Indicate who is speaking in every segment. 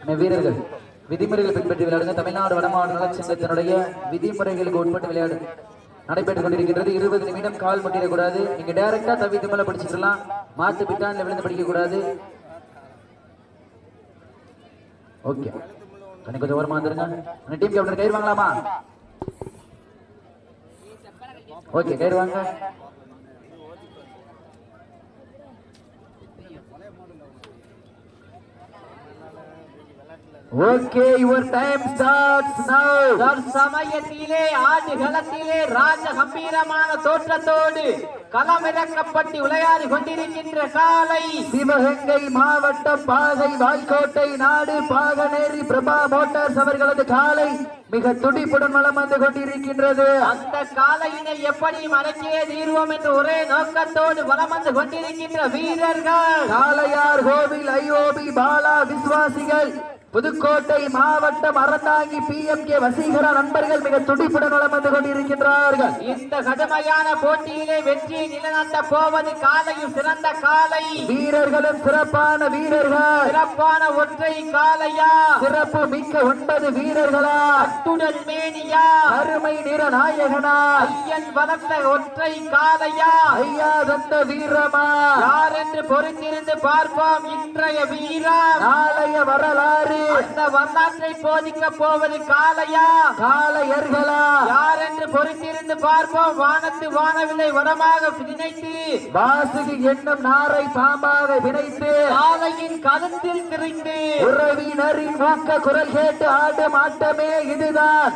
Speaker 1: வீரர்கள் விதிமுறைகளை பின்பற்றி விளையாடுங்க. தமிழ்நாடு வடமாவட்ட நலச்சங்கத்தினுடைய விதிமுறைகளுக்கு உட்பட்டு விளையாடு நடைபெற்றுக் கொண்டிருக்கின்றது. 20 நிமிடம் கால் முட்டிடக்கூடாது. நீங்க டைரக்டா தவித்து மேல படிச்சுக்கலாம். மாத்து பிட்டான்ல விழுந்து படிக்க கூடாது. ஓகே, கொஞ்சம் ஓரமா வந்துருங்க. டீம் கேப்டன் கயிறு வாங்கலாமா? ஓகே, கயிறு வாங்க. Okay, your time starts now.
Speaker 2: சமயத்திலே ஆடுகளத்திலே ராஜ கம்பீரமான தோற்றத்தோடு களமிறக்கப்பட்டு விளையாடி கொண்டிருக்கின்ற காலை
Speaker 1: சிவகங்கை மாவட்டம் பாகை வாய்க்கோட்டை நாடு பாகனேரி பிரபா மோட்டார்ஸ் அவர்களது காலை மிக துடிப்புடன் வலம் வந்து கொண்டிருக்கின்றது.
Speaker 2: அந்த காலையினை எப்படி மடக்கியே தீர்வோம் என்று ஒரே நோக்கத்தோடு வலம் வந்து கொண்டிருக்கின்ற வீரர்கள்
Speaker 1: காளையார் கோவில் ஐஓபி பாலா விசுவாசிகள் புதுக்கோட்டை மாவட்டம் அறந்தாங்கி PMK வசீகரா நண்பர்கள் மிக துடிப்புடன் வலம் வந்து கொண்டிருக்கின்றார்கள்.
Speaker 2: இந்த கடுமையான போட்டியிலே வெற்றியை நிலைநாட்ட போவது காலையும் சிறந்த காலை
Speaker 1: வீரர்களும் சிறப்பான வீரர்கள்.
Speaker 2: சிறப்பான ஒற்றை காலையா
Speaker 1: சிறப்பு மிக்க 9 வீரர்களா
Speaker 2: அத்துடன் மேனியா
Speaker 1: அருமை நிற நாயகனா
Speaker 2: ஐயன் வளர்ந்த ஒற்றை காலையா
Speaker 1: ஐயா தந்த வீரமா
Speaker 2: யார் என்று பொறுத்திருந்து பார்ப்போம். இன்றைய வீரர்
Speaker 1: நாளைய வரலாறு
Speaker 2: அந்த வரலாற்றை போதிக்க போவது காலையா
Speaker 1: காளையர்களா
Speaker 2: யார் என்று பொறுத்திருந்து பார்ப்போம். வானத்து வானவில்லை வடமாக நினைத்து
Speaker 1: வாசுகி என்னும் நாரை பாம்பாக வினைத்து
Speaker 2: காலையின் கழுத்தில் திரிந்து
Speaker 1: உறவினரின் ஊக்க குரல் கேட்டு ஆடும் ஆட்டமே இதுதான்.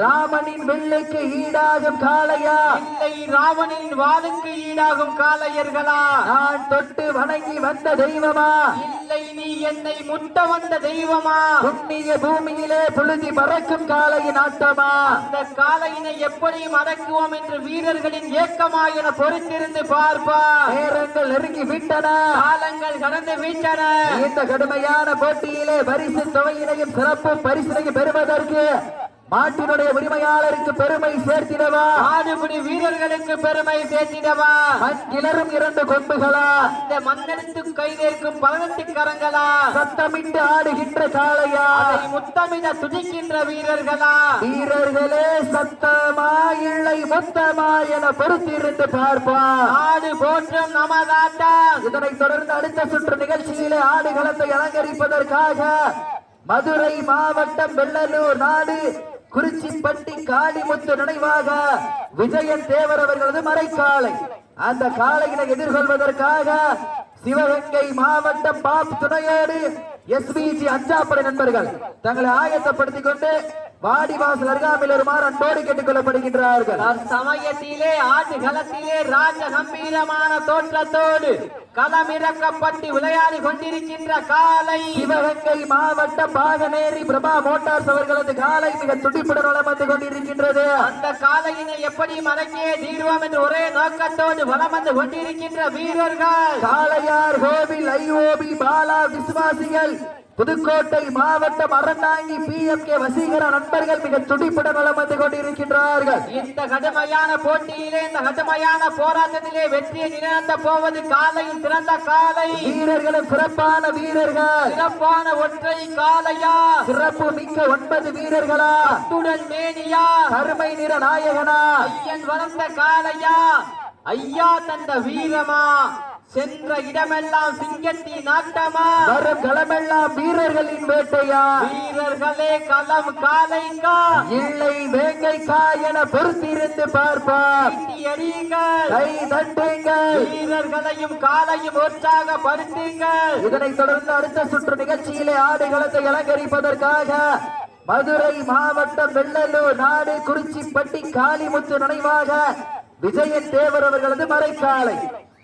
Speaker 1: ராமனின் வெள்ளைக்கு ஈடாகும் காளையா
Speaker 2: இல்லை ராவணின் வாளுக்கு ஈடாகும் காளையர்களா?
Speaker 1: நான் தொட்டு வணங்கி வந்த தெய்வமா
Speaker 2: இல்லை நீ என்னை முட்ட வந்த தெய்வமா?
Speaker 1: புண்ணிய பூமியிலே புழுதி பறக்கும் காளையின் ஆட்டமா?
Speaker 2: அந்த காளையினை எப்படி மடக்குவோம் என்று வீரர்களின் ஏக்கமா என பொறுத்திருந்து பார்ப்பார்.
Speaker 1: நேரங்கள் நெருங்கி விட்டன,
Speaker 2: காலங்கள் கடந்து விட்டன.
Speaker 1: இந்த கடுமையான போட்டியிலே பரிசு தொகையினையும் சிறப்பு பரிசினையும் பெறுவதற்கு மாட்டினுடைய உரிமையாளருக்கு பெருமை சேர்த்திடவா
Speaker 2: ஆடுபடி வீரர்களுக்கு பெருமை சேர்த்திடவா
Speaker 1: கிளறும் 2 கொம்புகளா
Speaker 2: இந்த மண்ணெடுத்து கைதேற்கும் 18 கரங்களா
Speaker 1: சத்தமிட்டு ஆடுகின்ற காளையா
Speaker 2: அதை முத்தமிட துடிக்கின்ற வீரர்களா?
Speaker 1: வீரர்களே சத்தமா இல்லை மொத்தமா என பொறுத்திருந்து பார்ப்பா.
Speaker 2: ஆடு போற்றும் நமதாட்டம்.
Speaker 1: இதனைத் தொடர்ந்து அடுத்த சுற்று நிகழ்ச்சியிலே ஆடுகளத்தை அலங்கரிப்பதற்காக மதுரை மாவட்டம் வெள்ளலூர் நாடு குறிச்சிப்பட்டி காளிமுத்து நினைவாக விஜயன் தேவர் அவர்களது மறைக்காலை அந்த காளையினை எதிர்கொள்வதற்காக சிவகங்கை மாவட்டம் பாப் துணையோடு SVG அஞ்சாப்படை நண்பர்கள் தங்களை ஆயத்தப்படுத்திக் கொண்டு வாடிவாசல் அருகாமையில் வருமாறு அன்போடு கேட்டுக் கொள்ளப்படுகின்றார்கள்.
Speaker 2: சமயத்திலே ஆடுகளத்திலே ராஜ கம்பீரமான தோற்றத்தோடு களமிறக்கப்பட்டு விளையாடி கொண்டிருக்கின்ற காலை
Speaker 1: சிவகங்கை மாவட்டம் பாகனேரி பிரபா மோட்டார்ஸ் அவர்களது காலை மிக துடிப்புடன் வலம் வந்து கொண்டிருக்கின்றது.
Speaker 2: அந்த காலையினை எப்படி மடக்கியே தீர்வோம் என்று ஒரே நோக்கத்தோடு வலம் வந்து கொண்டிருக்கின்ற வீரர்கள்
Speaker 1: காளையார் கோவில் IOB பாலா விசுவாசிகள் புதுக்கோட்டை மாவட்டம் அறந்தாங்கி PMK வசீகரா நண்பர்கள் மிக துடிப்புடன் வலம் வந்து கொண்டிருக்கின்றார்கள்.
Speaker 2: இந்த கடுமையான போட்டியிலே இந்த கடுமையான போராட்டத்திலே வெற்றியை நிலைநாட்ட போவது காலையில் சிறந்த காலை
Speaker 1: வீரர்களும் சிறப்பான வீரர்கள்.
Speaker 2: சிறப்பான ஒற்றை காலையா
Speaker 1: சிறப்பு மிக்க 9 வீரர்களா
Speaker 2: அத்துடன் மேனியா
Speaker 1: அருமை நிற நாயகனா
Speaker 2: ஐயன் வளர்ந்த காலையா ஐயா தந்த வீரமா சென்ற இடமெல்லாம் சிங்கத்தி நாட்டமா
Speaker 1: வரும் களமெல்லாம் வீரர்களின் வேட்டையா
Speaker 2: வீரர்களே களம் காலைங்கா
Speaker 1: இல்லை வேங்கைக்கா என பொறுத்திருந்து பார்ப்பார். கை தட்டுங்கள்
Speaker 2: வீரர்களையும் காலையும் உற்சாகப்படுத்துங்கள்.
Speaker 1: இதனைத் தொடர்ந்து அடுத்த சுற்று நிகழ்ச்சியிலே ஆடுகளத்தை அலங்கரிப்பதற்காக மதுரை மாவட்டம் வெள்ளலூர் நாடு குறிச்சிப்பட்டி காளிமுத்து நினைவாக விஜயன் தேவர் அவர்களது மறைக்காலை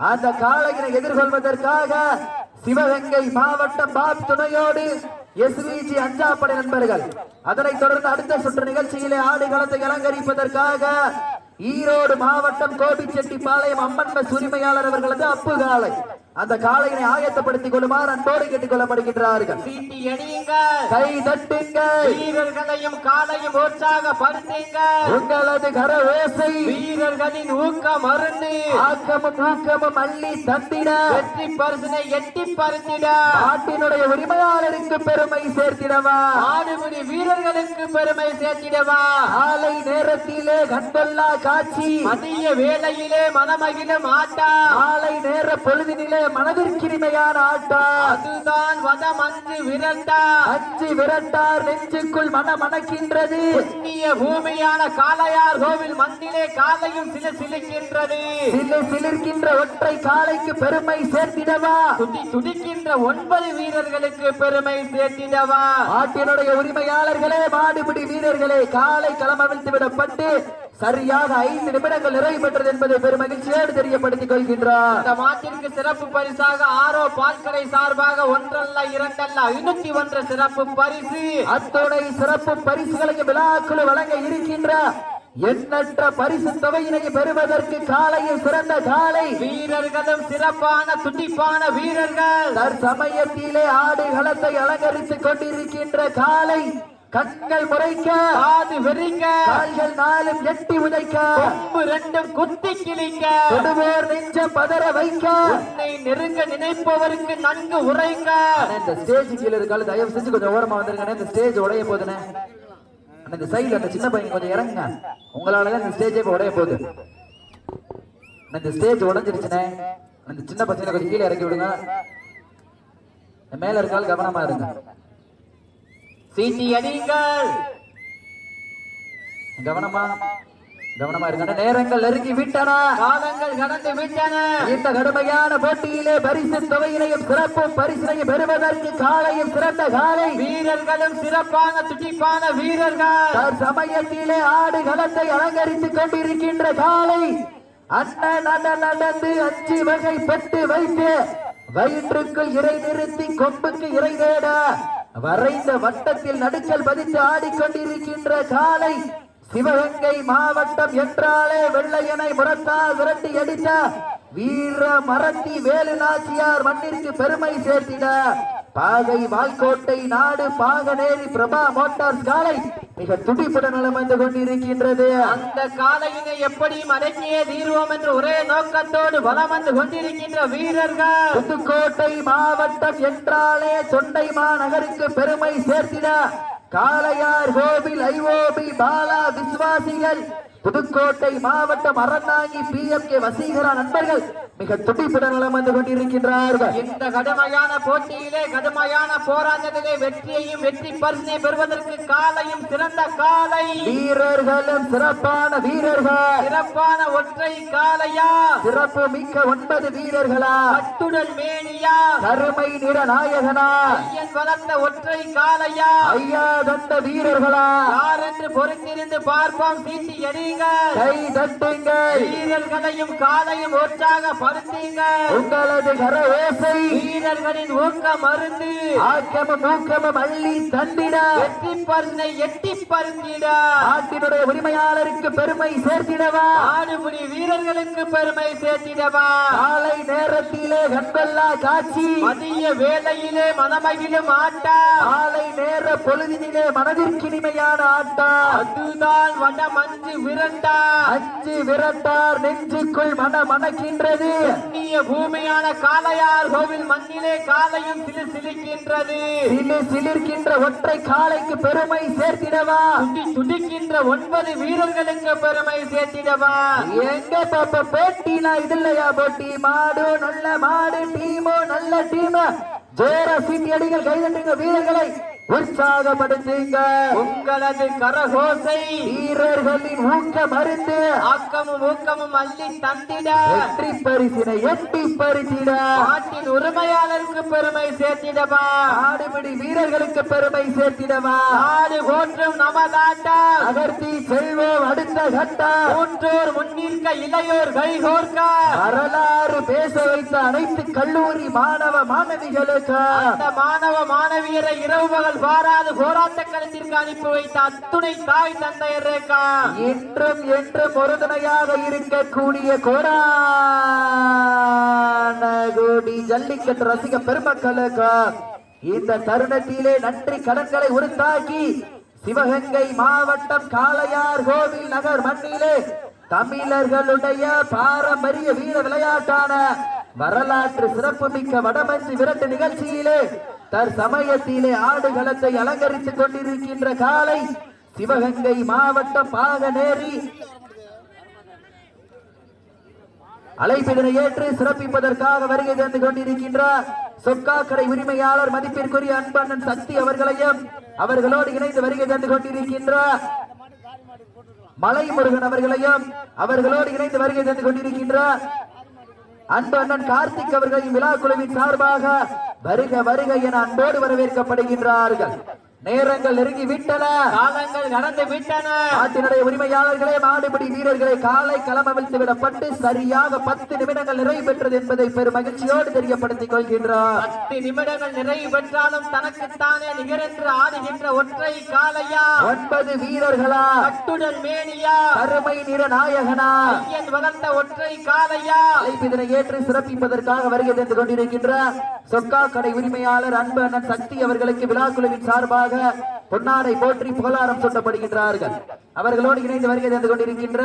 Speaker 1: அந்த காளையினை எதிர்கொள்வதற்காக சிவகங்கை மாவட்டம் பாப் துணையோடு SVG அஞ்சாப்படை நண்பர்கள் அதனைத் தொடர்ந்து அடுத்த சுற்று நிகழ்ச்சியிலே ஆடுகளத்தை அலங்கரிப்பதற்காக ஈரோடு மாவட்டம் கோபிச்செட்டிப்பாளையம் அம்மன் பஸ் உரிமையாளர் அவர்களது அப்பு காலை அந்த காளையினை ஆயத்தப்படுத்திக் கொள்ளுமாறு அன்போடு கேட்டுக் கொள்ளப்படுகின்றார்கள்.
Speaker 2: சீட்டி அடியுங்கள்,
Speaker 1: கை தட்டுங்கள்,
Speaker 2: வீரர்களையும் காலையும் உற்சாகப்படுத்துங்கள்.
Speaker 1: உங்களது கர ஓசை
Speaker 2: வீரர்களின் ஊக்கம் அருந்து
Speaker 1: ஆக்கமும் ஊக்கமும் அள்ளி தந்திட
Speaker 2: வெற்றி பரிசினை எட்டி பறித்திட
Speaker 1: நாட்டினுடைய உரிமையாளருக்கு பெருமை சேர்த்திடவா,
Speaker 2: ஆடுபுடி வீரர்களுக்கு பெருமை சேர்த்திடவா.
Speaker 1: காலை நேரத்திலே கண்கொள்ளா காட்சி,
Speaker 2: மதிய வேளையிலே மனமகிழும் ஆட்டா,
Speaker 1: காலை நேர பொழுதினிலே மனதிற்கினிமையான ஆட்டா.
Speaker 2: அதுதான் வதம் அன்று விரட்டா,
Speaker 1: அஞ்சு விரட்டார் நெஞ்சுக்குள் மனமணக்கின்றது.
Speaker 2: புண்ணிய பூமியான காளையார் கோவில் மண்ணிலே காலையும் சிலிர்க்கின்றது.
Speaker 1: சிலிர்க்கின்ற ஒற்றை காளைக்கு பெருமை சேர்த்திடவா,
Speaker 2: துடிக்கின்ற 9 வீரர்களுக்கு பெருமை சேர்த்திடவா.
Speaker 1: ஆட்டினுடைய உரிமையாளர்களே, மாடுபிடி வீரர்களே, காலை களமவிழ்த்து விடப்பட்டு சரியாக 5 நிமிடங்கள் நிறைவு பெற்றது என்பதை பெரும் மகிழ்ச்சியோடு தெரியப்படுத்திக் கொள்கின்றார்.
Speaker 2: இந்த மாட்டிற்கு சிறப்பு பரிசாக ஆரோ பால்கடை சார்பாக 1 அல்ல 2 அல்ல 501 சிறப்பு பரிசு.
Speaker 1: அத்துணை சிறப்பு பரிசுகளையும் விழாக்குழு வழங்க இருக்கின்ற எண்ணற்ற பரிசு தொகையினை பெறுவதற்கு காலையில் சிறந்த காலை
Speaker 2: வீரர்களும் சிறப்பான துடிப்பான வீரர்கள்
Speaker 1: தற்சமயத்திலே ஆடுகளத்தை அலங்கரித்துக் கொண்டிருக்கின்ற காலை கண்கள் முறைக்க,
Speaker 2: காது வெறிக்க,
Speaker 1: கால்கள் 4 எட்டி உதைக்க,
Speaker 2: கொம்பு 2 குத்தி கிழிக்க,
Speaker 1: தொடுவோர் நெஞ்சம் பதற வைக்க,
Speaker 2: உன்னை நெருங்க நினைப்பவருக்கு நன்கு உரைக்க.
Speaker 1: இந்த ஸ்டேஜ் கீழே இருக்கால தயவு செஞ்சு கொஞ்சம் ஓரமா வந்துருங்க. இந்த ஸ்டேஜ் உடைய போதுனே, இந்த சைடுல அந்த சின்ன பையன் கொஞ்சம் இறங்குங்க. உங்களாலதான் இந்த ஸ்டேஜே இப்ப உடைய போகுது. இந்த ஸ்டேஜ் உடஞ்சிருச்சுனே, அந்த சின்ன பசங்களை கொஞ்சம் கீழே இறக்கி விடுங்க. மேல இருக்கால் கவனமா இருங்க.
Speaker 2: சீட்டி அடியுங்கள்,
Speaker 1: கவனமா இருக்க. நேரங்கள் நெருங்கி விட்டன,
Speaker 2: காலங்கள் கடந்து விட்டன.
Speaker 1: இந்த கடுமையான போட்டியிலே பரிசு தொகையினையும் சிறப்பு பரிசினையும் பெறுவதற்கு காலையும் சிறந்த காலை
Speaker 2: வீரர்களும் சிறப்பான துடிப்பான வீரர்கள்
Speaker 1: சமயத்திலே ஆடுகளத்தை அலங்கரித்துக் கொண்டிருக்கின்ற காலை அண்ணன் நடந்து 5 வகை பெட்டு வைத்து வயிற்றுக்குள் இறை நிறுத்தி கொம்புக்கு இறை தேட வரைந்த வட்டத்தில் நடுக்கல் பதித்து ஆடிக்கொண்டிருக்கின்ற காலை சிவகங்கை மாவட்டம் என்றாலே வெள்ளையனை முரத்தால் விரட்டி அடித்த வீர மரத்தி வேலு நாச்சியார் மண்ணிற்கு பெருமை சேர்த்திட பாகை வால்கோட்டை நாடு பாகனேரி பிரபா மோட்டார்ஸ் காலை மிக துடிப்புடன் வந்து கொண்டிருக்கின்றது.
Speaker 2: அந்த காலையினை எப்படி அடக்கியே தீர்வோம் என்று ஒரே நோக்கத்தோடு வலம் வந்து கொண்டிருக்கின்ற வீரர்கள்
Speaker 1: புதுக்கோட்டை மாவட்டம் என்றாலே தொண்டை மாநகருக்கு பெருமை சேர்த்திட காளையார் கோவில் ஐஓபி பாலா விசுவாசிகள் புதுக்கோட்டை மாவட்டம் அறந்தாங்கி PMK வசீகரா நண்பர்கள் மிக துடிப்புடன் வந்து கொண்டிருக்கின்றார்கள்.
Speaker 2: இந்த கடுமையான போட்டியிலே கடுமையான போராட்டத்திலே வெற்றியையும் வெற்றி பரிசினை பெறுவதற்கு காலையும் சிறந்த காலை
Speaker 1: வீரர்களும் சிறப்பான வீரர்கள்
Speaker 2: சிறப்பான ஒற்றை காளையா
Speaker 1: சிறப்பு மிக்க 9 வீரர்களா
Speaker 2: கட்டுடல் மேனியா
Speaker 1: கருமை நிற நாயகனா
Speaker 2: ஐயன் வளர்ந்த ஒற்றை காளையா
Speaker 1: ஐயா தந்த வீரர்களா
Speaker 2: யார் என்று பொறுத்திருந்து பார்ப்போம். சீட்டி எறியுங்கள்,
Speaker 1: கை தட்டுங்கள்,
Speaker 2: வீரர்களையும் காலையும் உற்சாக படுத்தீங்க.
Speaker 1: உங்களது கர ஓசை
Speaker 2: வீரர்களின் ஊக்கம் அருந்து
Speaker 1: ஆக்கமும் ஊக்கமும் அள்ளி தந்திட
Speaker 2: வெற்றி பரிசினை எட்டி பறித்திட
Speaker 1: நாட்டினுடைய உரிமையாளருக்கு பெருமை சேர்த்திடவா,
Speaker 2: ஆடுபுடி வீரர்களுக்கு பெருமை சேர்த்திடவா.
Speaker 1: காலை நேரத்திலே கண்கொள்ளா காட்சி,
Speaker 2: மதிய வேளையிலே மனமகிழும் ஆட்டா,
Speaker 1: காலை நேர பொழுதினிலே மனதிற்கினிமையான ஆட்டா.
Speaker 2: அதுதான் வடம் அஞ்சு விரட்டா,
Speaker 1: 5 விரட்டார் நெஞ்சுக்குள் மனமணக்கின்றது.
Speaker 2: புண்ணிய பூமியான காளையார் கோவில் மண்ணிலே காலையும் சிலிர்க்கின்றது.
Speaker 1: சிலிர்க்கின்ற ஒற்றை காளைக்கு பெருமை சேர்த்திடவா,
Speaker 2: துடிக்கின்ற 9 வீரர்களுக்கு பெருமை சேர்த்திடவா.
Speaker 1: எங்க பாப்பா போட்டினா இது இல்லையா போட்டி, மாடு நல்ல மாடு, டீமோ நல்ல டீம். ஜோர சீட்டி அடிகள், கைதட்டுங்க, வீரர்களை உற்சாகப்படுத்துங்க.
Speaker 2: உங்களது கரகோசை
Speaker 1: வீரர்களின் ஊக்கம் அருந்து
Speaker 2: ஆக்கமும் ஊக்கமும் அள்ளி தந்திட
Speaker 1: வெற்றி பரிசினை எட்டி பறித்திட
Speaker 2: நாட்டின் உரிமையாளருக்கு பெருமை சேர்த்திடவா,
Speaker 1: ஆடுபிடி வீரர்களுக்கு பெருமை சேர்த்திடவா.
Speaker 2: நாடு போற்றும் நமதாட்டா
Speaker 1: அகர்த்தி செல்வோம் அடுத்த கட்டம்.
Speaker 2: மூன்றோர் முன்னிற்க இளையோர் கைகோர்க்க
Speaker 1: வரலாறு பேச வைத்த அனைத்து கல்லூரி மாணவ மாணவிகளுக்கு
Speaker 2: அந்த மாணவ மாணவியரை இரவு பகல் புகழ் பாராது போராட்ட களத்திற்கு அனுப்பி வைத்த அத்துணை தாய் தந்தையருக்கா
Speaker 1: என்றும் என்றும் உறுதுணையாக இருக்கக்கூடிய கோடி ஜல்லிக்கட்டு ரசிக பெருமக்களுக்கு இந்த தருணத்திலே நன்றி கடன்களை உறுத்தாக்கி சிவகங்கை மாவட்டம் காளையார் கோவில் நகர் மண்ணிலே தமிழர்களுடைய பாரம்பரிய வீர விளையாட்டான வரலாற்று சிறப்புமிக்க வடமஞ்சி விரட்டு நிகழ்ச்சியிலே தற்சமயத்திலே ஆடுகளத்தை அலங்கரித்துக் கொண்டிருக்கின்ற காளை சிவகங்கை மாவட்டம் பாகநேரி அழைப்பிதனை ஏற்று சிறப்பிப்பதற்காக வருகை தந்து கொண்டிருக்கின்றார் சொக்காக்கடை உரிமையாளர் மதிப்பிற்குரிய அன்பண்ணன் சக்தி அவர்களையும் அவர்களோடு இணைந்து வருகை தந்து கொண்டிருக்கின்றார் மலைமுருகன் அவர்களையும் அவர்களோடு இணைந்து வருகை தந்து கொண்டிருக்கின்றார் அன்பு அண்ணன் கார்த்திக் அவர்களையும் விழா குழுவின் சார்பாக வருக வருக என அன்போடு வரவேற்கப்படுகின்றார்கள். நேரங்கள் நெருங்கி விட்டன,
Speaker 2: காலங்கள் நடந்து விட்டன.
Speaker 1: நாட்டினுடைய உரிமையாளர்களே, மாடுபிடி வீரர்களை காலை களமவிழ்த்து விடப்பட்டு சரியாக 10 நிமிடங்கள் நிறைவு பெற்றது என்பதை பெரும் மகிழ்ச்சியோடு தெரியப்படுத்திக் கொள்கின்றார்.
Speaker 2: 10 நிமிடங்கள் நிறைவு பெற்றாலும் தனக்குத்தானே நிகரென்று ஆடுகின்ற ஒற்றை காளையா,
Speaker 1: 9 வீரர்களா,
Speaker 2: கட்டுடல் மேனியா,
Speaker 1: கருமை நிற நாயகனா,
Speaker 2: ஐயன் வளர்ந்த ஒற்றை காளையா,
Speaker 1: அழைப்பிதனை ஏற்று சிறப்பிப்பதற்காக வருகை தந்து கொண்டிருக்கின்ற சொக்கா கடை உரிமையாளர் அன்பு அண்ணன் சக்தி அவர்களுக்கு விழா குழுவின் சார்பாக பொன்னாடை போற்றி புகழாரம் சூட்டப்படுகின்றார்கள். அவர்களோடு இணைந்து வருகை தந்து கொண்டிருக்கின்ற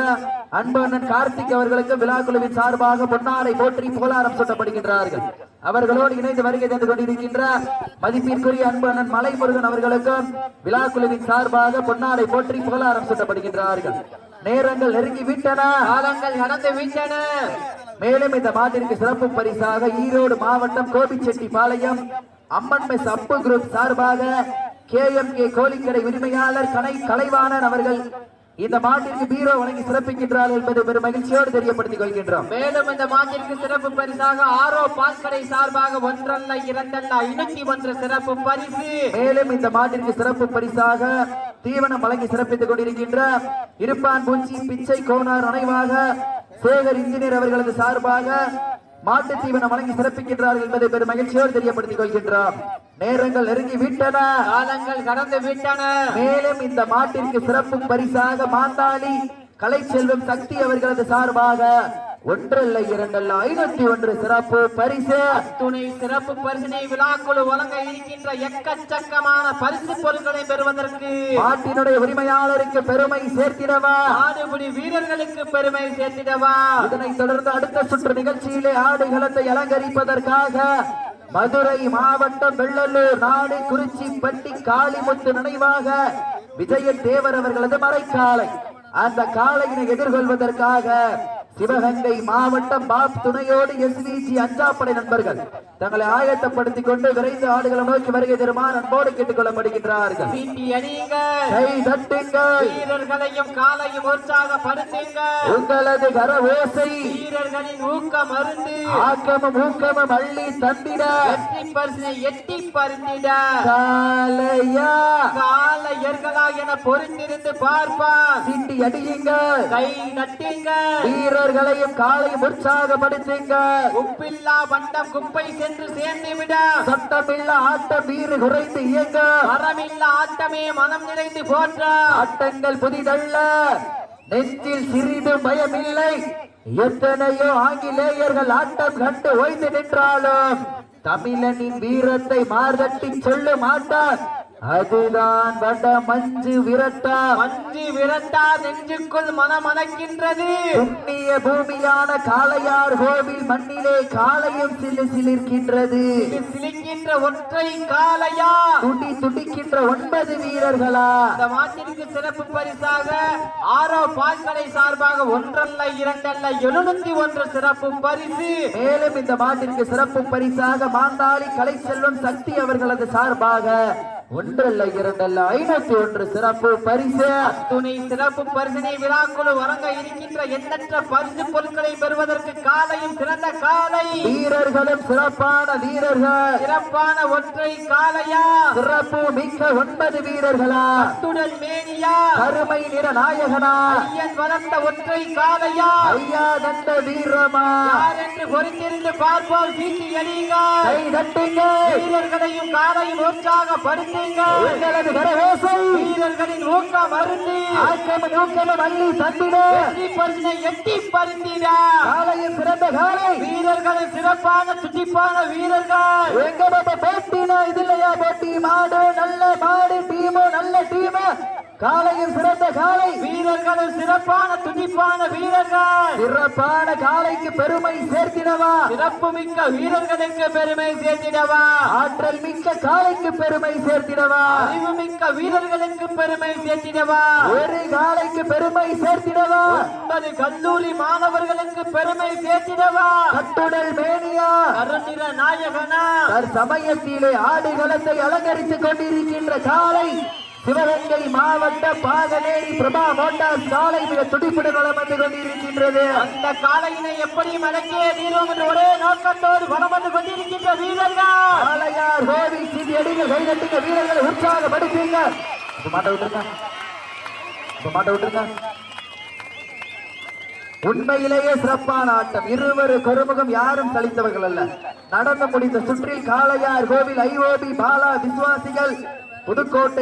Speaker 1: அன்பு அண்ணன் கார்த்திக் அவர்களுக்கு விழா குழுவின் சார்பாக பொன்னாடை போற்றி புகழாரம் சூட்டப்படுகின்றார்கள். அவர்களோடு இணைந்து வருகை தந்து கொண்டிருக்கின்ற மதிப்பிற்குரிய அன்பு அண்ணன் மலைமுருகன் அவர்களுக்கும் விழா குழுவின் சார்பாக பொன்னாடை போற்றி புகழாரம் சூட்டப்படுகின்றார்கள். நேரங்கள் நெருங்கி விட்டன,
Speaker 2: காலங்கள் நடந்து விட்டன.
Speaker 1: மேலும் இந்த மாட்டிற்கு சிறப்பு பரிசாக ஈரோடு மாவட்டம் கோபிச்செட்டிப்பாளையம் அம்மன் மெஸ் அப்பு குரூப் சார்பாக KMK கோழிக்கடை உரிமையாளர் கலைவாணன் அவர்கள் இந்த மாட்டிற்கு பீரோ வழங்கி சிறப்பிக்கின்றார்கள் என்பது பெரும் மகிழ்ச்சியோடு தெரியப்படுத்திக் கொள்கின்றோம்.
Speaker 2: மேலும் இந்த மாட்டிற்கு சிறப்பு பரிசாக ஆரோ பால்கடை சார்பாக 1 அல்ல 2 அல்ல 501 சிறப்பு பரிசு.
Speaker 1: மேலும் இந்த மாட்டிற்கு சிறப்பு பரிசாக தீவனம் வழங்கி சிறப்பித்துக் கொண்டிருக்கின்ற இருப்பான் பூச்சி பிச்சை கோனார் நினைவாக சேகர் இன்ஜினியர் அவர்களது சார்பாக மாட்டு தீவனம் வழங்கி சிறப்பிக்கின்றார்கள் என்பதை பெரும் மகிழ்ச்சியோடு தெரியப்படுத்திக் கொள்கின்றோம். நேரங்கள் நெருங்கி விட்டன,
Speaker 2: காலங்கள் கடந்து விட்டன.
Speaker 1: மேலும் இந்த மாட்டிற்கு சிறப்பு பரிசாக மாந்தாளி கலைச்செல்வம் சக்தி அவர்களது சார்பாக 1 அல்ல 2 அல்ல 501 சிறப்பு பரிசு.
Speaker 2: துணை சிறப்பு பரிசினை விழாக்குழு வழங்க இருக்கின்ற எக்கச்சக்கமான பரிசு பொருட்களை பெறுவதற்கு
Speaker 1: மாட்டினுடைய உரிமையாளருக்கு பெருமை சேர்த்திடவா,
Speaker 2: ஆடுபிடி வீரர்களுக்கு பெருமை சேர்த்திடவா.
Speaker 1: இதனைத் தொடர்ந்து அடுத்த சுற்று நிகழ்ச்சியிலே ஆடுகளத்தை அலங்கரிப்பதற்காக மதுரை மாவட்டம் வெள்ளலூர் நாடு குறிச்சிப்பட்டி காளிமுத்து நினைவாக விஜயன் தேவர் அவர்களது மறைக்காலை, அந்த காளையினை எதிர்கொள்வதற்காக சிவகங்கை மாவட்டம் பாப் துணையோடு SVG அஞ்சாப்படை நண்பர்கள் தங்களை ஆயத்தப்படுத்திக் கொண்டு விரைந்து ஆடுகளை நோக்கி வருகை தருமாறு அன்போடு கேட்டுக் கொள்ளப்படுகின்றார்கள்.
Speaker 2: வீரர்களையும் காலையும் உற்சாகப்படுத்துங்கள்.
Speaker 1: உங்களது கர ஓசை
Speaker 2: வீரர்களின் ஊக்கம் அருந்து
Speaker 1: ஆக்கமும் ஊக்கமும் அள்ளி தந்திட
Speaker 2: வெற்றி பரிசினை எட்டி பறிந்திட
Speaker 1: காளையா
Speaker 2: காளையர்களா என பொறுத்திருந்து பார்ப்பார்.
Speaker 1: சீட்டி அடியுங்கள்,
Speaker 2: கை நட்டுங்கள்.
Speaker 1: வீரர்களையும் காலையும் உற்சாகப்படுத்துங்க.
Speaker 2: உப்பில்லா பண்டம் குப்பை சென்று சேர்ந்துவிட
Speaker 1: சட்டமில்லா ஆட்டம் வீறு குறைந்து இயங்க
Speaker 2: மரமில்லா ஆட்டமே மனம் நிறைந்து போற்ற
Speaker 1: ஆட்டங்கள் புதிதல்ல, நெஞ்சில் சிறிது பயமில்லை. எத்தனையோ ஆங்கிலேயர்கள் ஆட்டம் கண்டு ஓய்ந்து நின்றாலும் தமிழனின் வீரத்தை மார்கட்டி சொல்லும் ஆட்டம் அதுதான் வட மஞ்சு விரட்டா.
Speaker 2: மஞ்சு விரட்டா நெஞ்சுக்குள் மனமணக்கின்றது.
Speaker 1: புண்ணிய பூமியான காளையார் கோவில் மண்ணிலே காளையும் சிலிர்க்கின்றது.
Speaker 2: சிலிக்கின்ற ஒற்றை காளையா,
Speaker 1: துடிக்கின்ற 9 வீரர்களா.
Speaker 2: இந்த மாட்டிற்கு சிறப்பு பரிசாக ஆரோ பால்கடை சார்பாக 1 அல்ல 2 அல்ல 701 சிறப்பு பரிசு.
Speaker 1: மேலும் இந்த மாட்டிற்கு சிறப்பு பரிசாக மாந்தாளி கலைச்செல்வம் சக்தி அவர்களது சார்பாக 1 அல்ல 2 அல்ல 501 சிறப்பு பரிசு.
Speaker 2: துணை சிறப்பு பரிசினை விழாக்குழு வழங்க இருக்கின்ற எண்ணற்ற பரிசு பொருட்களை பெறுவதற்கு காலையும் சிறந்த காலை,
Speaker 1: வீரர்களும் சிறப்பான வீரர்கள்,
Speaker 2: சிறப்பான ஒற்றை காளையா,
Speaker 1: சிறப்பு மிக்க 9 வீரர்களா
Speaker 2: அத்துடன் மேனியா
Speaker 1: கருமை நிற நாயகனா
Speaker 2: ஐயன் வளர்ந்த ஒற்றை காலையா
Speaker 1: ஐயா தந்த வீரமா
Speaker 2: யார் என்று பொறுத்திருந்து பார்ப்போம் சீட்டி எறியுங்க
Speaker 1: கை தட்டுங்க
Speaker 2: வீரர்களையும் காலையும் உற்சாகப்படுத்துங்க
Speaker 1: உங்களது கரவேசை
Speaker 2: வீரர்களின் ஊக்கம் அருந்தி
Speaker 1: ஆக்கமும் ஊக்கமும் அள்ளி தந்திட
Speaker 2: வெற்றி பரிசினை எட்டி பறித்திட
Speaker 1: காலையும் சிறந்த காலை
Speaker 2: வீரர்களை சிறப்பான துடிப்பான வீரர்கள்
Speaker 1: எங்க நம்ம போட்டினா இது இல்லையா போட்டி மாடு நல்ல மாடு டீமு நல்ல டீமு காலையும் சிறந்த காலை
Speaker 2: வீரர்களும் சிறப்பான துடிப்பான வீரர்கள்
Speaker 1: சிறப்பான காலைக்கு பெருமை சேர்த்திடவா
Speaker 2: சிறப்பு மிக்க வீரர்களுக்கு பெருமை சேர்த்திடவா
Speaker 1: ஆற்றல் மிக்க காலைக்கு பெருமை சேர்த்திடவா
Speaker 2: அறிவு மிக்க வீரர்களுக்கு பெருமை சேர்த்திடவா
Speaker 1: ஒரு காலைக்கு பெருமை சேர்த்திடவா
Speaker 2: 9 கல்லூரி மாணவர்களுக்கு பெருமை சேர்த்திடவா
Speaker 1: கட்டுடல் மேனியா
Speaker 2: கருநிற நாயகனா
Speaker 1: சமயத்திலே ஆடுகளத்தை அலங்கரித்துக் கொண்டிருக்கின்ற காலை சிவகங்கை மாவட்ட பாகனேரி பிரபா மோட்டார்ஸ் காலை மிக துடிப்புடன் வளம் வந்து கொண்டிருக்கின்றது
Speaker 2: அந்த காலையினை எப்படி மடக்கிய தீர்வோம் என்று ஒரே நோக்கத்தோடு வளம் வந்து கொண்டிருக்கின்ற வீரர்கள்
Speaker 1: காளையார் கோவில் சீதி அடிங்க கைதட்டுங்க வீரர்களை உற்சாகப்படுத்துங்க மாட்ட விட்டுருங்க உண்மையிலேயே சிறப்பான ஆட்டம் இருவரு கருமுகம் யாரும் சலித்தவர்கள் அல்ல நடந்து முடிந்த சுற்றில் காளையார் கோவில் ஐஓபி பாலா விசுவாசிகள் புதுக்கோட்டை